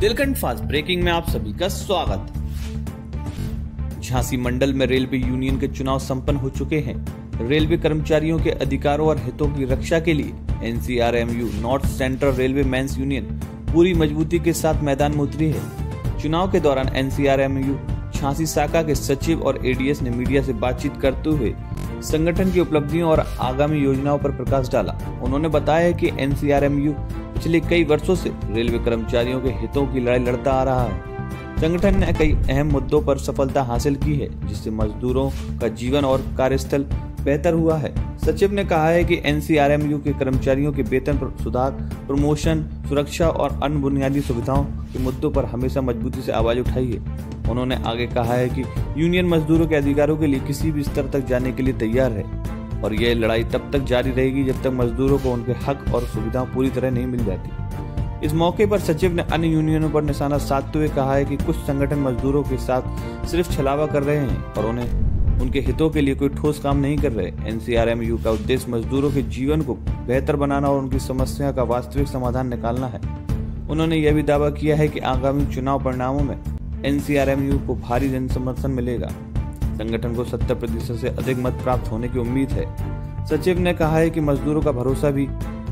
Bundelkhand fast breaking में आप सभी का स्वागत। झांसी मंडल में रेलवे यूनियन के चुनाव संपन्न हो चुके हैं। रेलवे कर्मचारियों के अधिकारों और हितों की रक्षा के लिए NCRMU North Central Railway Men's Union पूरी मजबूती के साथ मैदान में उतरी है। चुनाव के दौरान NCRMU झांसी शाखा के सचिव और ADS ने मीडिया से बातचीत करते हुए संगठन की उपलब्धियों और आगामी योजनाओं पर प्रकाश डाला। उन्होंने बताया कि NCRMU पिछले कई वर्षों से रेलवे कर्मचारियों के हितों की लड़ाई लड़ता आ रहा है। संगठन ने कई अहम मुद्दों पर सफलता हासिल की है, जिससे मजदूरों का जीवन और कार्यस्थल बेहतर हुआ है। सचिव ने कहा है कि NCRMU के कर्मचारियों के वेतन पर सुधार, प्रमोशन, सुरक्षा और अन्य बुनियादी सुविधाओं के मुद्दों पर हमेशा मजबूती से आवाज उठाई है। उन्होंने आगे कहा है कि यूनियन मजदूरों के अधिकारों के लिए किसी भी स्तर तक जाने के लिए तैयार है और यह लड़ाई तब तक जारी रहेगी जब तक मजदूरों को उनके हक और सुविधाएं पूरी तरह नहीं मिल जाती। इस मौके पर सचिव ने अन्य यूनियनों पर निशाना साधते हुए कहा है कि कुछ संगठन मजदूरों के साथ सिर्फ छलावा कर रहे हैं और उनके हितों के लिए कोई ठोस काम नहीं कर रहे। NCRMU का उद्देश्य मजदूरों के जीवन को बेहतर बनाना और उनकी समस्या का वास्तविक समाधान निकालना है। उन्होंने यह भी दावा किया है कि आगामी चुनाव परिणामों में NCRMU को भारी जन समर्थन मिलेगा। संगठन को 70% से अधिक मत प्राप्त होने की उम्मीद है। सचिव ने कहा है कि मजदूरों का भरोसा भी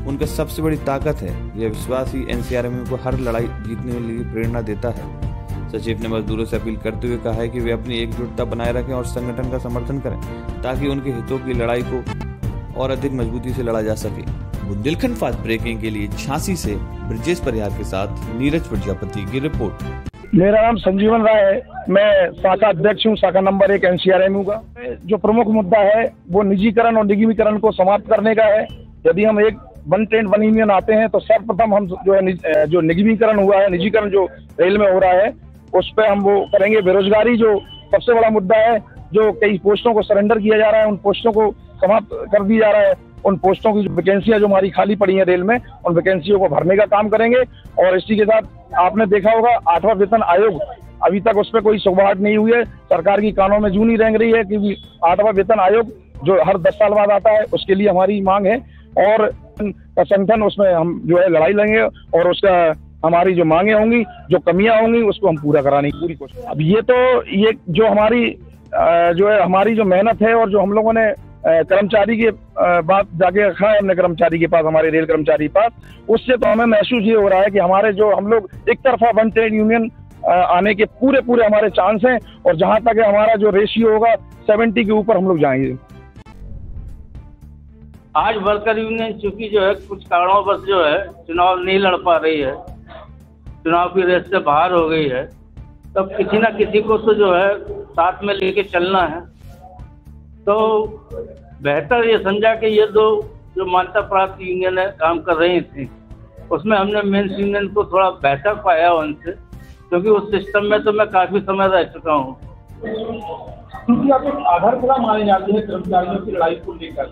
उनका सबसे बड़ी ताकत है। यह विश्वास ही NCRMU को हर लड़ाई जीतने के लिए प्रेरणा देता है। सचिव ने मजदूरों से अपील करते हुए कहा है कि वे अपनी एकजुटता बनाए रखें और संगठन का समर्थन करें ताकि उनके हितों की लड़ाई को और अधिक मजबूती से लड़ा जा सके। बुंदेलखंड फास्ट ब्रेकिंग के लिए झांसी से ब्रजेश परिहार के साथ नीरज प्रजापति की रिपोर्ट। मेरा नाम संजीवन राय है। मैं शाखा अध्यक्ष हूँ, शाखा नंबर 1 NCRMU का। जो प्रमुख मुद्दा है वो निजीकरण और निगमीकरण को समाप्त करने का है। यदि हम एक वन ट्रेन वन यूनियन आते हैं तो सर्वप्रथम हम जो निगमीकरण हुआ है, निजीकरण जो रेल में हो रहा है, उस पर हम वो करेंगे। बेरोजगारी जो सबसे बड़ा मुद्दा है, जो कई पोस्टों को सरेंडर किया जा रहा है, उन पोस्टों को समाप्त कर दिया जा रहा है। उन पोस्टों की वैकेंसियां जो हमारी खाली पड़ी हैं रेल में, उन वैकेंसियों को भरने का काम करेंगे। और इसी के साथ आपने देखा होगा 8वां वेतन आयोग, अभी तक उस पर कोई सुधार नहीं हुई है। सरकार की कानों में जू नहीं रेंग रही है कि 8वां वेतन आयोग जो हर 10 साल बाद आता है, उसके लिए हमारी मांग है और संगठन उसमें हम जो है लड़ाई लेंगे और उसका हमारी जो मांगे होंगी, जो कमियां होंगी, उसको हम पूरा कराने की पूरी कोशिश। अब ये जो हमारी जो है हमारी जो मेहनत है और जो हम लोगों ने कर्मचारी के बात जाके रखा है हमने कर्मचारी के पास, हमारे रेल कर्मचारी के पास, उससे तो हमें महसूस ये हो रहा है कि हमारे जो हम लोग एक तरफा वन ट्रेड यूनियन आने के पूरे हमारे चांस हैं और जहां तक है हमारा जो रेशियो होगा 70 के ऊपर हम लोग जाएंगे। आज वर्कर यूनियन चूंकि जो है कुछ कारणों पर जो है चुनाव नहीं लड़ पा रही है, चुनाव की रेस से बाहर हो गई है, तब किसी ना किसी को तो जो है साथ में लेके चलना है। तो बेहतर ये समझा कि ये दो जो मान्यता प्राप्त यूनियन है काम कर रही थी, उसमें हमने मेंस यूनियन को थोड़ा बेहतर पाया उनसे, क्योंकि उस सिस्टम में तो मैं काफ़ी समय रह चुका हूँ। क्योंकि आप एक आधारशिला माने जाते हैं कर्मचारियों की लड़ाई को लेकर,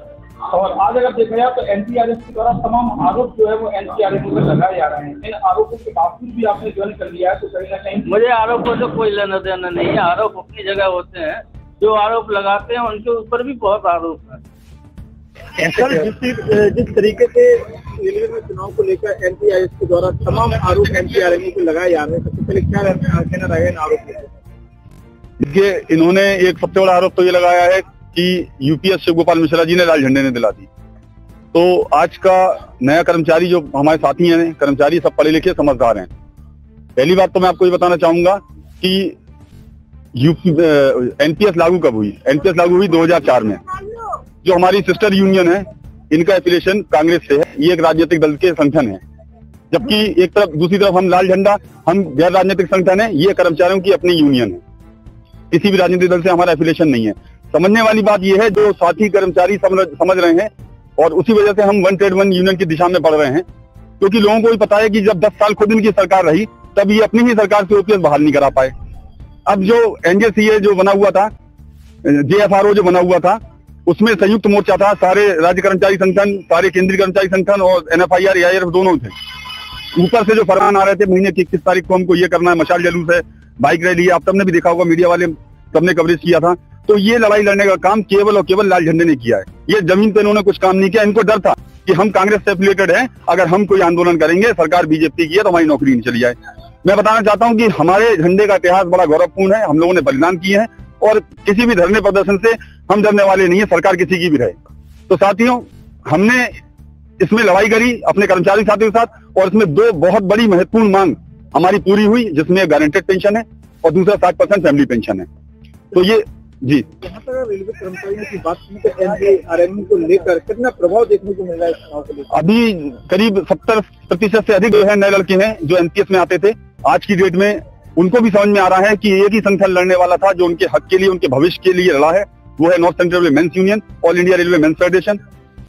और आज अगर देखा जाए तो NCRMU के द्वारा तमाम आरोप जो है वो NCRMU पर लगाए जा रहे हैं। इन आरोपों के बावजूद भी आपने ज्वाइन कर लिया है, तो कहीं ना कहीं मुझे आरोपों से कोई लेना देना नहीं है। आरोप अपनी जगह होते हैं, जो आरोप लगाते हैं उनके ऊपर भी बहुत आरोप है। जिस तरीके से रेलवे में चुनाव को लेकर NCRMU के द्वारा तमाम आरोप NCRMU को लगाए जा रहे हैं, सबसे पहले क्या कहना रहेगा इन आरोप में? देखिए, इन्होंने एक सबसे बड़ा आरोप तो ये लगाया है कि UPS शिव गोपाल मिश्रा जी ने लाल झंडे ने दिला दी। तो आज का नया कर्मचारी जो हमारे साथी हैं, कर्मचारी सब पढ़े लिखे समझदार हैं। पहली बात तो मैं आपको ये बताना चाहूंगा कि NPS लागू कब हुई? NPS लागू हुई 2004 में। जो हमारी सिस्टर यूनियन है, इनका एफिलिएशन कांग्रेस से है। ये एक राजनीतिक दल के संगठन है, जबकि एक तरफ दूसरी तरफ हम लाल झंडा, हम गैर राजनीतिक संगठन है। ये कर्मचारियों की अपनी यूनियन है, किसी भी राजनीतिक दल से हमारा एफिलिएशन नहीं है। समझने वाली बात यह है, जो साथी कर्मचारी समझ रहे हैं और उसी वजह से हम वन ट्रेड वन यूनियन की दिशा में बढ़ रहे हैं, क्योंकि लोगों को भी पता है कि जब 10 साल खुद इनकी सरकार रही तब ये अपनी ही सरकार से OPS बहाल नहीं करा पाए। अब जो NJCA जो बना हुआ था, JFRO जो बना हुआ था, उसमें संयुक्त मोर्चा था, सारे राज्य कर्मचारी संगठन, सारे केंद्रीय कर्मचारी संगठन और NFIR AIF दोनों थे। ऊपर से जो फरमान आ रहे थे महीने की 21 तारीख को हमको ये करना है, मशाल जुलूस है, बाइक रैली, आप सबने भी देखा होगा, मीडिया वाले सबने कवरेज किया था। तो ये लड़ाई लड़ने का काम केवल और केवल लाल झंडे ने किया है। ये जमीन पे इन्होंने कुछ काम नहीं किया। इनको डर था कि हम कांग्रेस से एफिलिएटेड हैं, अगर हम कोई आंदोलन करेंगे, सरकार BJP की है तो हमारी नौकरी नहीं चली जाए। मैं बताना चाहता हूं कि हमारे झंडे का इतिहास बड़ा गौरवपूर्ण है, हम लोगों ने बलिदान किए हैं और किसी भी धरने प्रदर्शन से हम डरने वाले नहीं है, सरकार किसी की भी रहे। तो साथियों, हमने इसमें लड़ाई करी अपने कर्मचारी साथियों के साथ और इसमें दो बहुत बड़ी महत्वपूर्ण मांग हमारी पूरी हुई, जिसमें गारंटेड पेंशन है और दूसरा 60% फैमिली पेंशन है। तो ये जी, यहाँ पर रेलवे कर्मचारियों की बात की तो एनडीआरएम को लेकर कितना प्रभाव देखने को मिल रहा है इस चुनाव को लेकर? अभी करीब 70% से अधिक जो है नए लड़के हैं जो एनपीएस में आते थे। आज की डेट में उनको भी समझ में आ रहा है कि एक ही संगठन लड़ने वाला था जो उनके हक के लिए, उनके भविष्य के लिए लड़ा है, वो है North Central Railway Men's Union, All India Railway Men's Federation.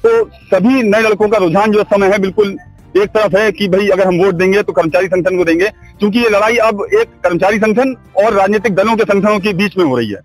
तो सभी नए लड़कों का रुझान जो समय है बिल्कुल एक तरफ है कि भाई अगर हम वोट देंगे तो कर्मचारी संगठन को देंगे, क्योंकि ये लड़ाई अब एक कर्मचारी संगठन और राजनीतिक दलों के संगठनों के बीच में हो रही है।